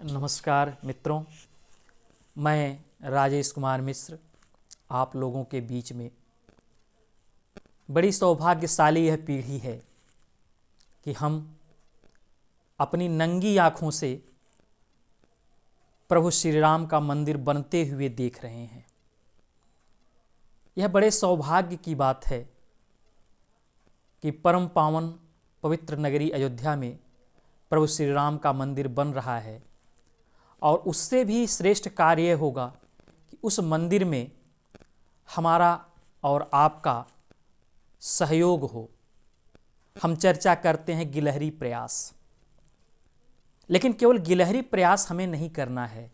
नमस्कार मित्रों, मैं राजेश कुमार मिश्र आप लोगों के बीच में। बड़ी सौभाग्यशाली यह पीढ़ी है कि हम अपनी नंगी आँखों से प्रभु श्री राम का मंदिर बनते हुए देख रहे हैं। यह बड़े सौभाग्य की बात है कि परम पावन पवित्र नगरी अयोध्या में प्रभु श्री राम का मंदिर बन रहा है, और उससे भी श्रेष्ठ कार्य होगा कि उस मंदिर में हमारा और आपका सहयोग हो। हम चर्चा करते हैं गिलहरी प्रयास, लेकिन केवल गिलहरी प्रयास हमें नहीं करना है,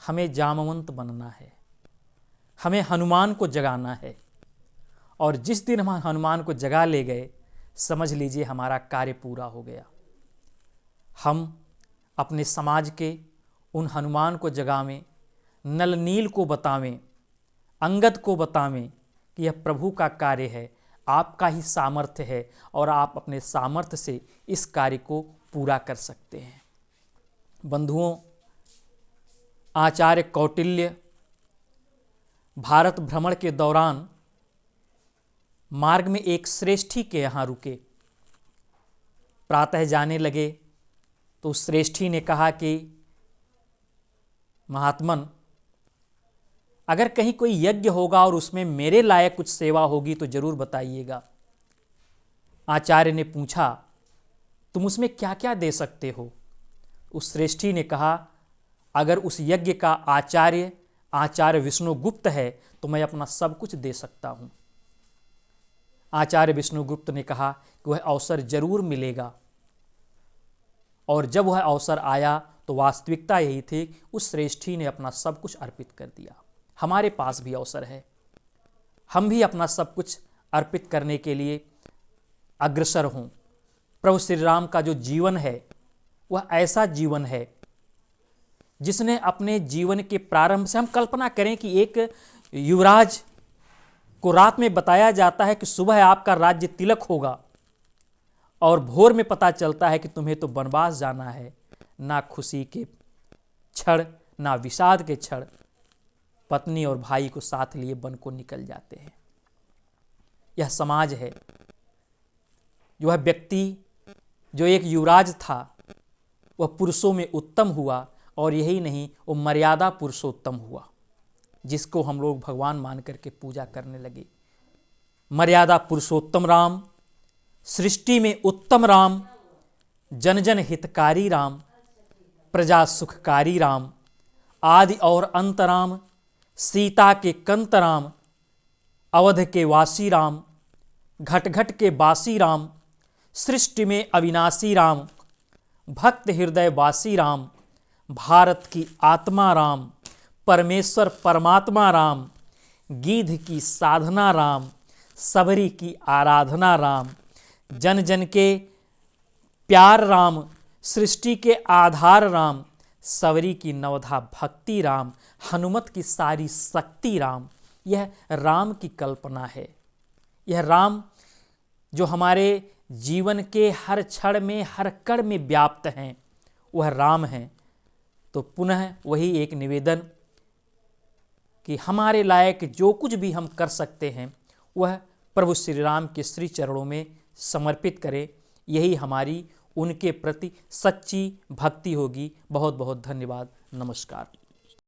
हमें जामवंत बनना है, हमें हनुमान को जगाना है। और जिस दिन हम हनुमान को जगा ले गए, समझ लीजिए हमारा कार्य पूरा हो गया। हम अपने समाज के उन हनुमान को जगावें, नल नील को बतावें, अंगद को बतावें कि यह प्रभु का कार्य है, आपका ही सामर्थ्य है और आप अपने सामर्थ्य से इस कार्य को पूरा कर सकते हैं। बंधुओं, आचार्य कौटिल्य भारत भ्रमण के दौरान मार्ग में एक श्रेष्ठी के यहाँ रुके। प्रातः जाने लगे तो उस श्रेष्ठी ने कहा कि महात्मन, अगर कहीं कोई यज्ञ होगा और उसमें मेरे लायक कुछ सेवा होगी तो जरूर बताइएगा। आचार्य ने पूछा, तुम उसमें क्या क्या दे सकते हो? उस श्रेष्ठी ने कहा, अगर उस यज्ञ का आचार्य विष्णुगुप्त है तो मैं अपना सब कुछ दे सकता हूं। आचार्य विष्णुगुप्त ने कहा कि वह अवसर जरूर मिलेगा, और जब वह अवसर आया तो वास्तविकता यही थी, उस श्रेष्ठी ने अपना सब कुछ अर्पित कर दिया। हमारे पास भी अवसर है, हम भी अपना सब कुछ अर्पित करने के लिए अग्रसर हों। प्रभु श्री राम का जो जीवन है वह ऐसा जीवन है जिसने अपने जीवन के प्रारंभ से, हम कल्पना करें कि एक युवराज को रात में बताया जाता है कि सुबह आपका राज्य तिलक होगा, और भोर में पता चलता है कि तुम्हें तो वनवास जाना है। ना खुशी के क्षण, ना विषाद के क्षण, पत्नी और भाई को साथ लिए वन को निकल जाते हैं। यह समाज है। वह व्यक्ति जो एक युवराज था वह पुरुषों में उत्तम हुआ, और यही नहीं, वो मर्यादा पुरुषोत्तम हुआ, जिसको हम लोग भगवान मान करके पूजा करने लगे। मर्यादा पुरुषोत्तम राम, सृष्टि में उत्तम राम, जन जन हितकारी राम, प्रजा सुखकारी राम, आदि और अंत राम, सीता के कंत राम, अवध के वासी राम, घट घट के बासी राम, सृष्टि में अविनाशी राम, भक्त हृदय वासी राम, भारत की आत्मा राम, परमेश्वर परमात्मा राम, गीध की साधना राम, सबरी की आराधना राम, जन जन के प्यार राम, सृष्टि के आधार राम, सबरी की नवधा भक्ति राम, हनुमत की सारी शक्ति राम। यह राम की कल्पना है। यह राम जो हमारे जीवन के हर क्षण में, हर कण में व्याप्त हैं, वह राम हैं। तो पुनः वही एक निवेदन कि हमारे लायक जो कुछ भी हम कर सकते हैं वह प्रभु श्री राम के श्री चरणों में समर्पित करें। यही हमारी उनके प्रति सच्ची भक्ति होगी। बहुत बहुत धन्यवाद। नमस्कार।